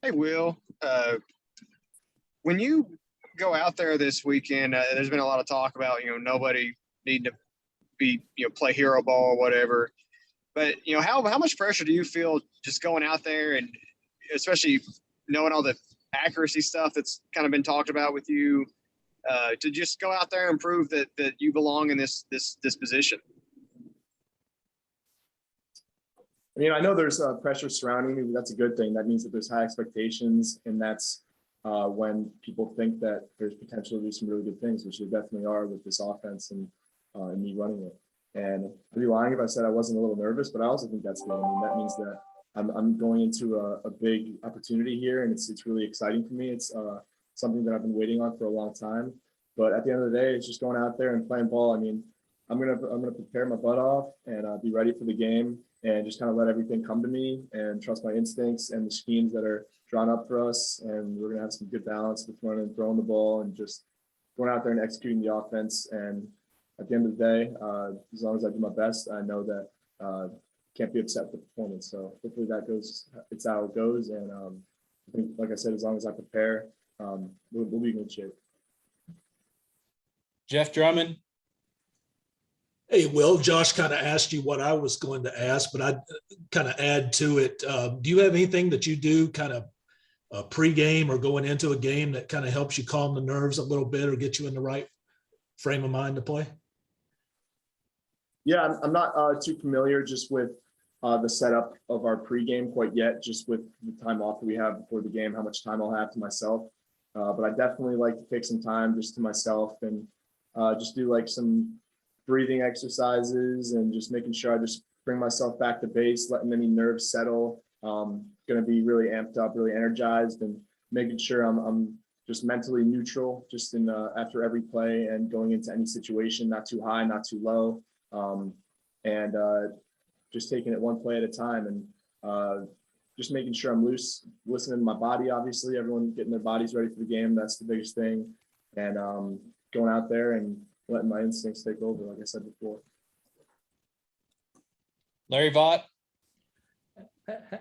Hey, Will. When you go out there this weekend, there's been a lot of talk about nobody needing to be play hero ball or whatever. But how much pressure do you feel just going out there and especially knowing all the accuracy stuff that's kind of been talked about with you to just go out there and prove that you belong in this position? I mean, I know there's pressure surrounding me, but that's a good thing. That means that there's high expectations, and that's when people think that there's potential to do some really good things, which there definitely are with this offense and me running it. And I'd be lying if I said I wasn't a little nervous, but I also think that's good. I mean, that means that I'm going into a big opportunity here, and it's really exciting for me. It's something that I've been waiting on for a long time. But at the end of the day, it's just going out there and playing ball. I mean, I'm gonna prepare my butt off and be ready for the game and just kind of let everything come to me and trust my instincts and the schemes that are drawn up for us. And we're going to have some good balance with running and throwing the ball and just going out there and executing the offense. And at the end of the day, as long as I do my best, I know that can't be upset with the performance. So hopefully it's how it goes. And I think, like I said, as long as I prepare, we'll be in good shape. Jeff Drummond. Hey, Will, Josh kind of asked you what I was going to ask, but I'd kind of add to it. Do you have anything that you do kind of pre-game or going into a game that kind of helps you calm the nerves a little bit or get you in the right frame of mind to play? Yeah, I'm not too familiar just with the setup of our pre-game quite yet, just with the time off that we have before the game, how much time I'll have to myself. But I definitely like to take some time just to myself and just do like some breathing exercises and just making sure I just bring myself back to base, letting any nerves settle. Going to be really amped up, really energized, and making sure I'm just mentally neutral, just in after every play and going into any situation, not too high, not too low, and just taking it one play at a time and just making sure I'm loose, listening to my body. Obviously, everyone getting their bodies ready for the game. That's the biggest thing, and going out there and letting my instincts take over, like I said before. Larry Vaught.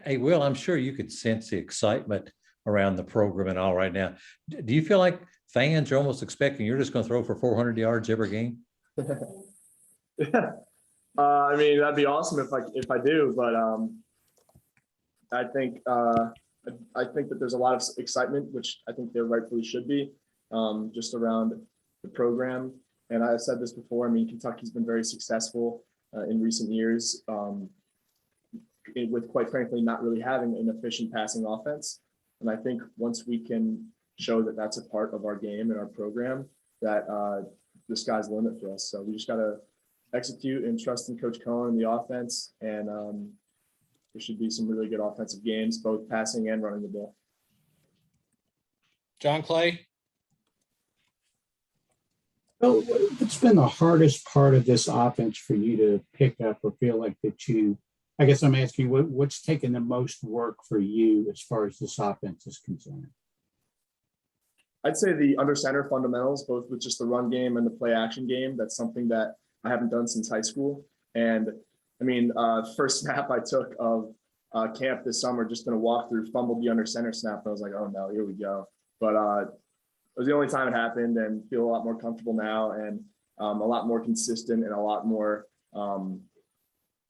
Hey, Will, I'm sure you could sense the excitement around the program and all right now. Do you feel like fans are almost expecting you're just going to throw for 400 yards every game? Yeah. I mean, that'd be awesome if I do, but I think that there's a lot of excitement, which I think there rightfully should be, just around the program. And I've said this before. I mean, Kentucky's been very successful in recent years, with quite frankly not really having an efficient passing offense. And I think once we can show that that's a part of our game and our program, that the sky's the limit for us. So we just got to execute and trust in Coach Cohen and the offense, and there should be some really good offensive games, both passing and running the ball. John Clay. Well, what's been the hardest part of this offense for you to pick up or feel like that I guess I'm asking what's taken the most work for you as far as this offense is concerned? I'd say the under center fundamentals, both with just the run game and the play action game. That's something that I haven't done since high school. And I mean, first snap I took of camp this summer, just going to walk through, fumbled the under center snap. And I was like, oh no, here we go. But it was the only time it happened, and feel a lot more comfortable now, and a lot more consistent and a lot more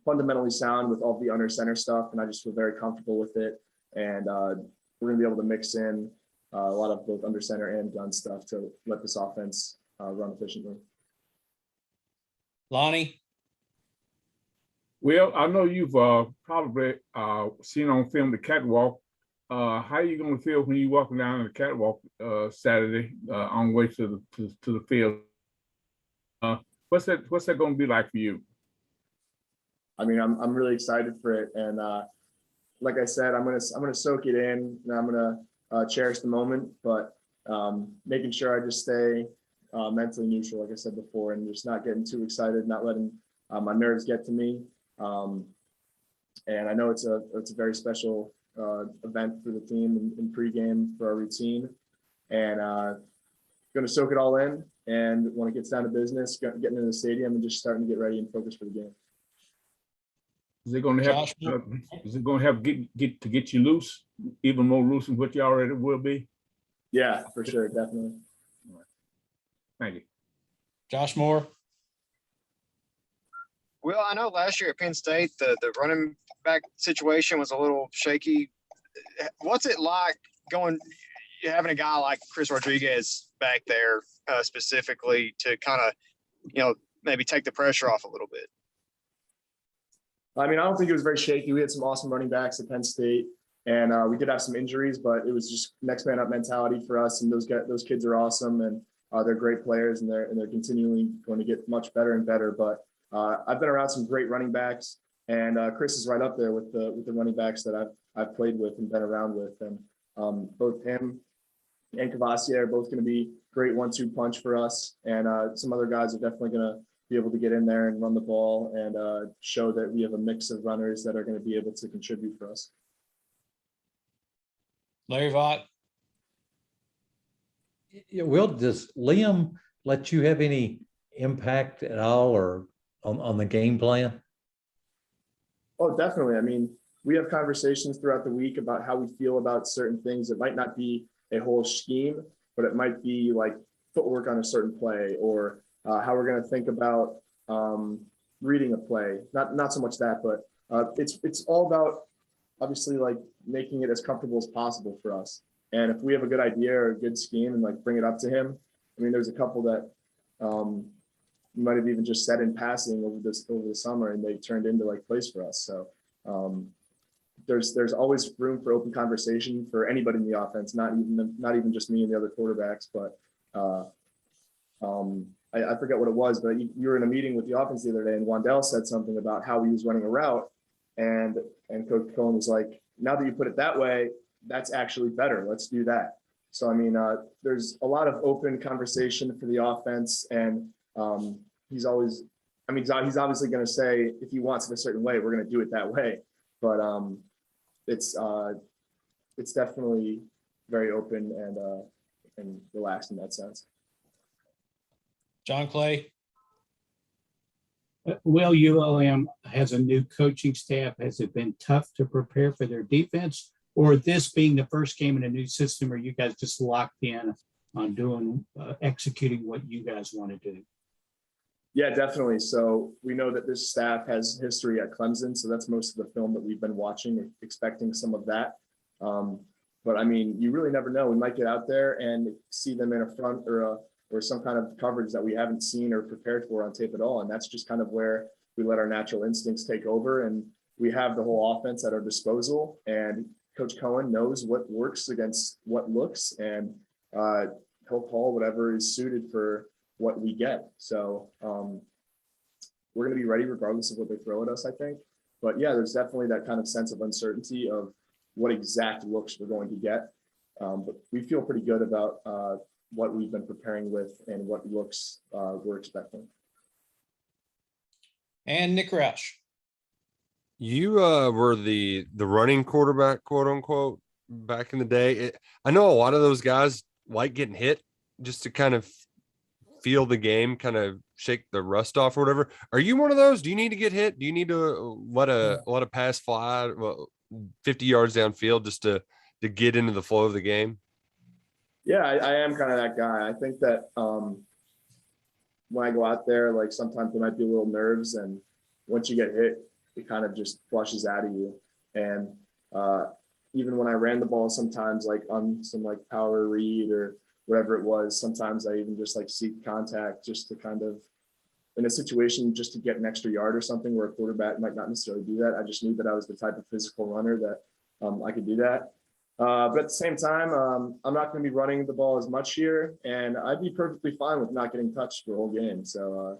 fundamentally sound with all the under center stuff. And I just feel very comfortable with it. And we're going to be able to mix in a lot of both under center and gun stuff to let this offense run efficiently. Lonnie. Well, I know you've probably seen on film the catwalk. How are you going to feel when you're walking down the catwalk Saturday on the way to the field? What's that going to be like for you? I mean, I'm really excited for it, and like I said, I'm gonna soak it in, and I'm gonna cherish the moment, but making sure I just stay mentally neutral, like I said before, and just not getting too excited, not letting my nerves get to me. And I know it's a very special event for the team in pregame for our routine, and going to soak it all in. And when it gets down to business, getting into the stadium and just starting to get ready and focus for the game. Is it going to help? Josh? Is it going to help get you loose, even more loose than what you already will be? Yeah, for sure, definitely. Thank you. Josh Moore? Well, I know last year at Penn State, the running back situation was a little shaky. What's it like having a guy like Chris Rodriguez back there specifically to kind of, maybe take the pressure off a little bit? I mean, I don't think it was very shaky. We had some awesome running backs at Penn State, and we did have some injuries, but it was just next man up mentality for us. And those kids are awesome, and they're great players, and they're continually going to get much better and better. But I've been around some great running backs, and Chris is right up there with the running backs that I've played with and been around with, and both him and Cavassier are both going to be great 1-2 punch for us, and some other guys are definitely going to be able to get in there and run the ball and show that we have a mix of runners that are going to be able to contribute for us. Larry Vaught? Will, does Liam let you have any impact at all or on the game plan? Oh, definitely. I mean, we have conversations throughout the week about how we feel about certain things. It might not be a whole scheme, but it might be like footwork on a certain play, or how we're going to think about reading a play. Not so much that, but it's all about obviously like making it as comfortable as possible for us. And if we have a good idea or a good scheme and like bring it up to him, I mean, there's a couple that we might have even just said in passing over the summer, and they turned into like plays for us. So there's always room for open conversation for anybody in the offense, not even just me and the other quarterbacks, but I forget what it was, but you were in a meeting with the offense the other day, and Wandell said something about how he was running a route, and Coach Cohen was like, now that you put it that way, that's actually better. Let's do that. So, I mean, there's a lot of open conversation for the offense, and he's obviously going to say, if he wants it a certain way, we're going to do it that way. But it's definitely very open and relaxed in that sense. John Clay? Will, ULM has a new coaching staff. Has it been tough to prepare for their defense, or this being the first game in a new system, are you guys just locked in on executing what you guys want to do? Yeah, definitely. So we know that this staff has history at Clemson, so that's most of the film that we've been watching, expecting some of that. But I mean, you really never know. We might get out there and see them in a front or some kind of coverage that we haven't seen or prepared for on tape at all. And that's just kind of where we let our natural instincts take over. And we have the whole offense at our disposal. And Coach Cohen knows what works against what looks, and he'll call whatever is suited for what we get. So we're going to be ready regardless of what they throw at us, I think. But yeah, there's definitely that kind of sense of uncertainty of what exact looks we're going to get. But we feel pretty good about what we've been preparing with and what looks we're expecting. And Nick Roush? You were the running quarterback, quote unquote, back in the day. I know a lot of those guys like getting hit just to kind of feel the game, kind of shake the rust off or whatever. Are you one of those? Do you need to get hit? Do you need to let a pass fly 50 yards downfield just to get into the flow of the game? Yeah, I am kind of that guy. I think that when I go out there, like sometimes there might be a little nerves, and once you get hit, it kind of just flushes out of you. And even when I ran the ball, sometimes like on some like power read or whatever it was, sometimes I even just like seek contact just to kind of, in a situation just to get an extra yard or something where a quarterback might not necessarily do that. I just knew that I was the type of physical runner that I could do that. But at the same time, I'm not going to be running the ball as much here, and I'd be perfectly fine with not getting touched for a whole game. So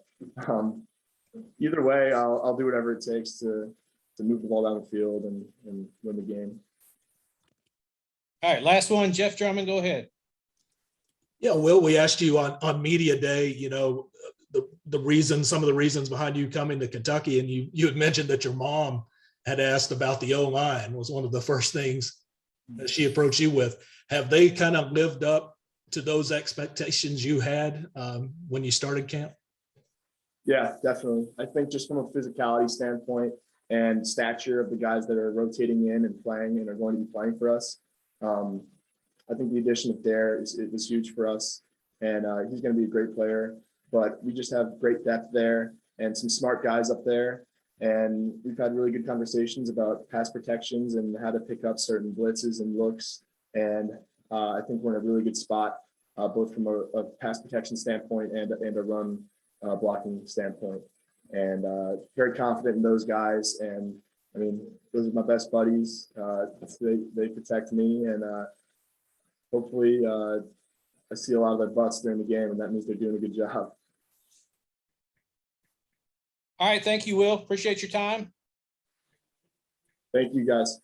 either way, I'll do whatever it takes to move the ball down the field and win the game. All right, last one, Jeff Drummond, go ahead. Yeah, Will, we asked you on media day, some of the reasons behind you coming to Kentucky, and you had mentioned that your mom had asked about the O-line was one of the first things that she approached you with. Have they kind of lived up to those expectations you had when you started camp? Yeah, definitely. I think just from a physicality standpoint, and stature of the guys that are rotating in and playing and are going to be playing for us. I think the addition of Dare is huge for us, and he's going to be a great player. But we just have great depth there and some smart guys up there. And we've had really good conversations about pass protections and how to pick up certain blitzes and looks. And I think we're in a really good spot, both from a pass protection standpoint and a run blocking standpoint. And very confident in those guys. And I mean, those are my best buddies. They protect me, and hopefully I see a lot of their butts during the game, and that means they're doing a good job. All right. Thank you, Will. Appreciate your time. Thank you, guys.